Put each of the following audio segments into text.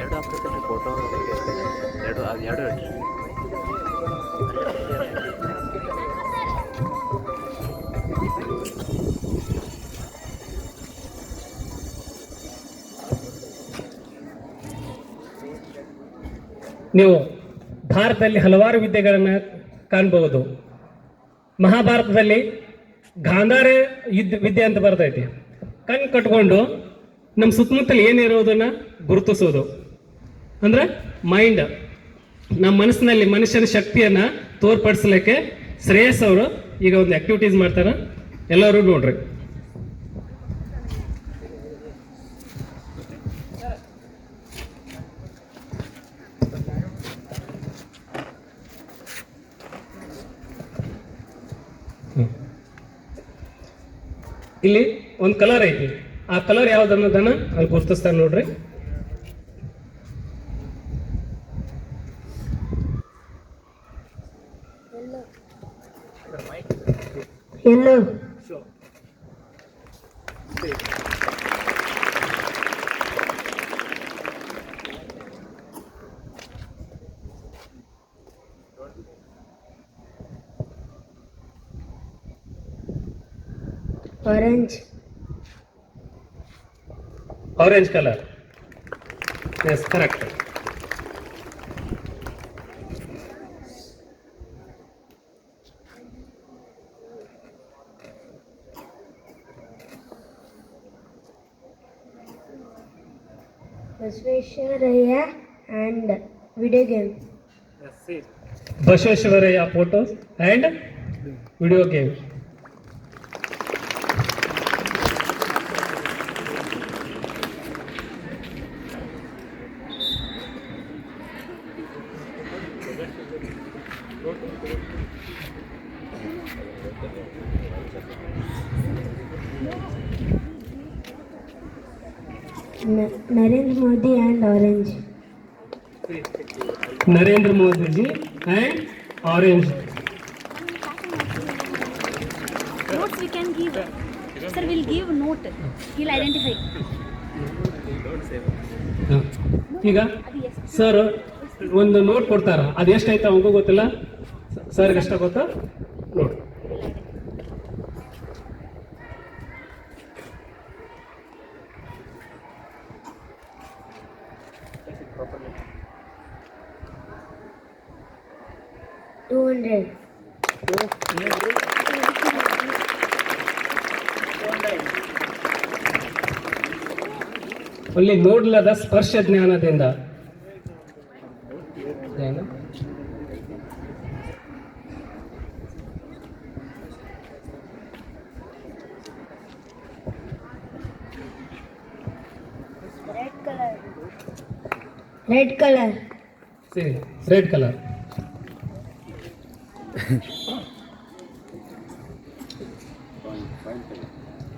ಎರಡು ಹಾಕ್ತೈತೆ ಫೋಟೋ ಎರಡು ಅದು ಎರಡು ನೀವು ಭಾರತದಲ್ಲಿ ಹಲವಾರು ವಿದ್ಯೆಗಳನ್ನು ಕಾಣಬಹುದು. ಮಹಾಭಾರತದಲ್ಲಿ ಗಾಂಧಾರ ವಿದ್ಯೆ ಅಂತ ಬರ್ತೈತಿ. ಕಣ್ಣು ಕಟ್ಕೊಂಡು ನಮ್ಮ ಸುತ್ತಮುತ್ತಲು ಏನಿರೋದನ್ನ ಗುರುತಿಸೋದು ಅಂದ್ರೆ ಮೈಂಡ್, ನಮ್ಮ ಮನಸ್ಸಿನಲ್ಲಿ ಮನುಷ್ಯನ ಶಕ್ತಿಯನ್ನ ತೋರ್ಪಡಿಸ್ಲಿಕ್ಕೆ ಶ್ರೇಯಸ್ ಅವರು ಈಗ ಒಂದು ಆಕ್ಟಿವಿಟೀಸ್ ಮಾಡ್ತಾರ. ಎಲ್ಲರೂ ನೋಡ್ರಿ. ಇಲ್ಲಿ ಒಂದು ಕಲರ್ ಐತಿ, ಆ ಕಲರ್ ಯಾವ್ದು ಅನ್ನೋದನ್ನ ಅಲ್ಲಿ ಗುರುತಿಸ್ತಾರೆ ನೋಡ್ರಿ. ಎಲ್ಲೋ orange orange color. Yes, correct. Basveshwaraya and video game. Basveshwaraya photos and video game. Narendra Modi and orange. Narendra Modi ji and orange. Notes we can give. Sir, we'll give note. He'll identify. ಈಗ sir ಒಂದು note ಕೊಡ್ತಾರ, ಅದು ಎಷ್ಟಾಯ್ತು ಅವಂಗೂ ಗೊತ್ತಿಲ್ಲ, ಸರ್ಗೆ ಎಷ್ಟ ಗೊತ್ತಾ note. ಅಲ್ಲಿ ನೋಡ್ಲದ ಸ್ಪರ್ಶ ಜ್ಞಾನದಿಂದ ಏನು Red color. See, red color.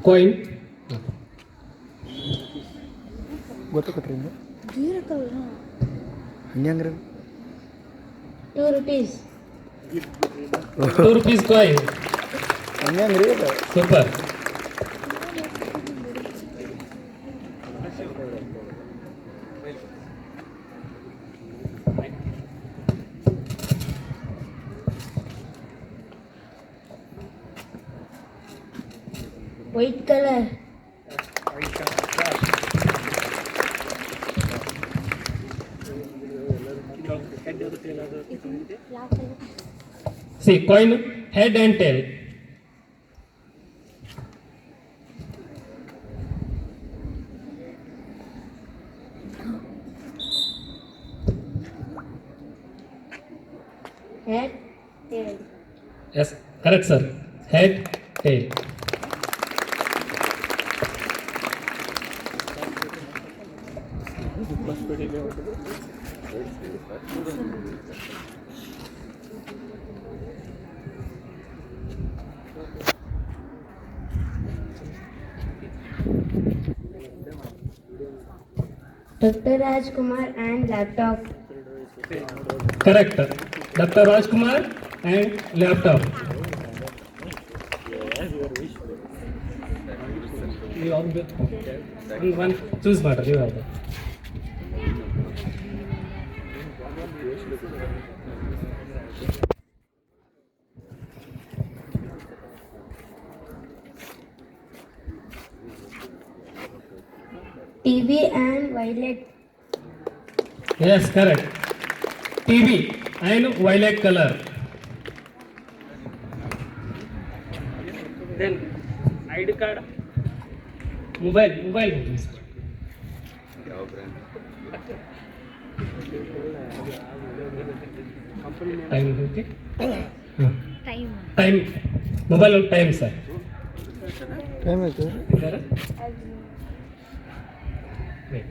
Coin. ಗೊತ್ತಾಗ್ರಿ hungry 2 rupees. 2 rupees coin. Hungry Super. White color. See, coin head and tail. Head, tail. Yes, correct sir. Head, tail. Dr. Rajkumar and laptop. Correct. Dr. Rajkumar and laptop. ನೀವು ಅವ್ರು ಒಂದು choose ಮಾಡ್ರಿ ನೀವು ಯಾವುದು. TV and violet. Yes correct. TV and violet color. Then ID card. Mobile. ಯಾವ brand? Time okay. Time. Time. Mobile time sir. Time ಆಯ್ತು. Wait.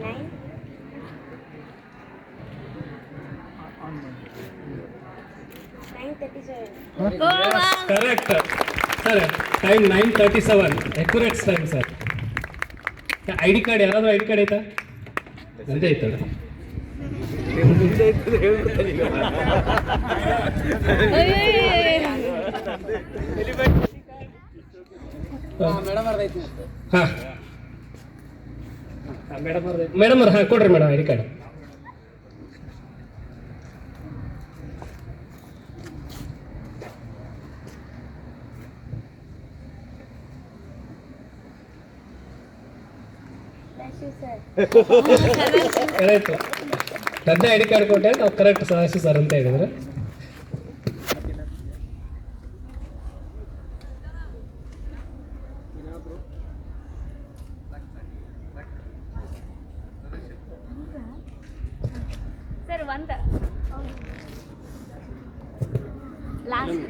Nine. Nine 37. Oh wow. Correct. Sir, time 9:37. Accurate time sir. ID card ಯಾರಾದ್ರೂ ID card ಐತಾ? ನಂದೇ ಐತಲ್ಲ. ಹಾ madam ಅವ್ರು ಕೊಡ್ರಿ madam ID card. Thank you, sir. Correct. ತಂದೆ ID card ಕೊಟ್ಟೆ ನಾವು ಕರೆಕ್ಟ್ ಸದಾಶಿವ ಸರ್ ಅಂತ ಹೇಳಿದ್ರೆ. Sir, one the last.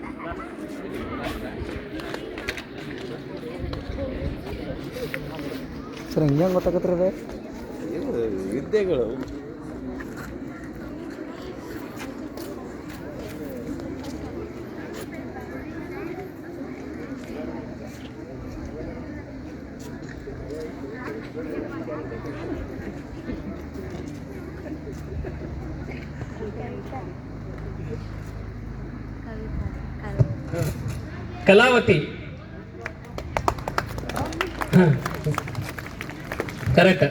Sir ಹಿಂಗೆ ಗೊತ್ತಾಗತ್ರಿ ಅದು? ಇದು ವಿದ್ಯೆಗಳು. ಕಲಾವತಿ. ಕರೆಕ್ಟ್.